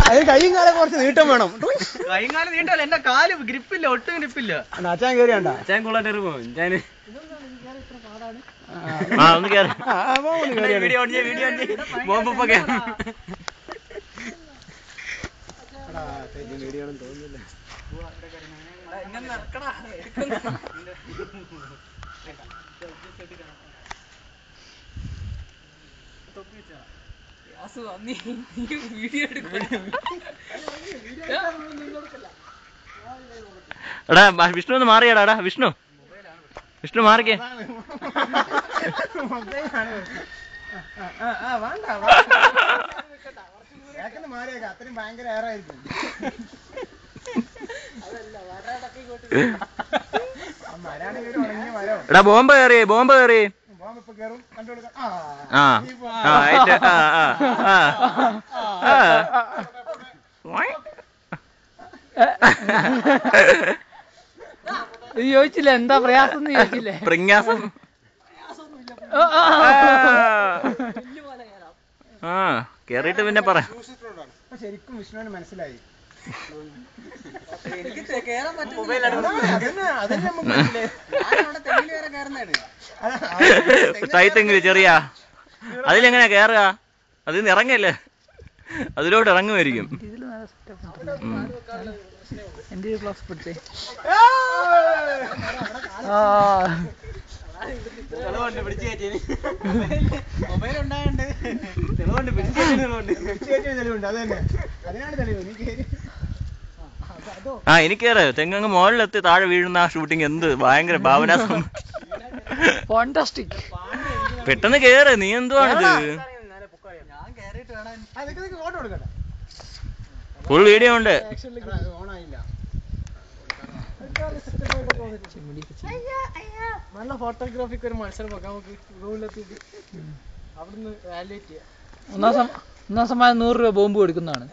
അതിന് കൈയും കാലം കുറച്ച് നീട്ടം വേണം. കൈയും കാലം നീട്ടല്ല, എന്റെ കാല് ഗ്രിപ്പില്ല, ഒട്ടും ഗ്രിപ്പില്ല. അച്ഛൻ കയറിയാണ്ട അച്ഛൻ കൂളായിട്ട് ഞാന് വീഡിയോ തോന്നുന്നില്ല. എടാ വിഷ്ണു ഒന്ന് മാറിയാടാ. വിഷ്ണു മാറിക്കേ. അത്രയും ഭയങ്കര ഏറായിരിക്കും. എടാ ബോംബ് കയറി. ചോദിച്ചില്ല എന്താ പ്രയാസം ചോദിച്ചില്ലേ? പ്രയാസം കേറിയിട്ട് പിന്നെ പറ. ശരിക്കും വിഷ്ണുവിന് മനസ്സിലായി. സൈത്തെങ്കിലും ചെറിയ അതിലെങ്ങനെയാ കേറുക? അതിൽ നിന്ന് ഇറങ്ങല്ലേ, അതിലോട്ട് ഇറങ്ങുമായിരിക്കും. എന്റെ ക്ലാസ് പഠിച്ചേ എനിക്കേറെ തെങ്ങ് മുകളിലെത്തി താഴെ വീഴുന്ന ആ ഷൂട്ടിങ് എന്ത് ഭയങ്കര ഭാവനാസം. പെട്ടെന്ന് കേറ്. നീ എന്തുവാണിത്? ഫുൾ വീഡിയോ ഉണ്ട്. നല്ല ഫോട്ടോഗ്രാഫിക്ക് ഒരു മത്സരം വെക്കാം നമുക്ക്. റൂമിലെത്തിയിട്ട് അവിടുന്ന് വാലിഡേറ്റ് ചെയ്യാം. ഒന്നാം സമ്മാനം 100 രൂപ ബോംബ് കൊടുക്കുന്നതാണ്.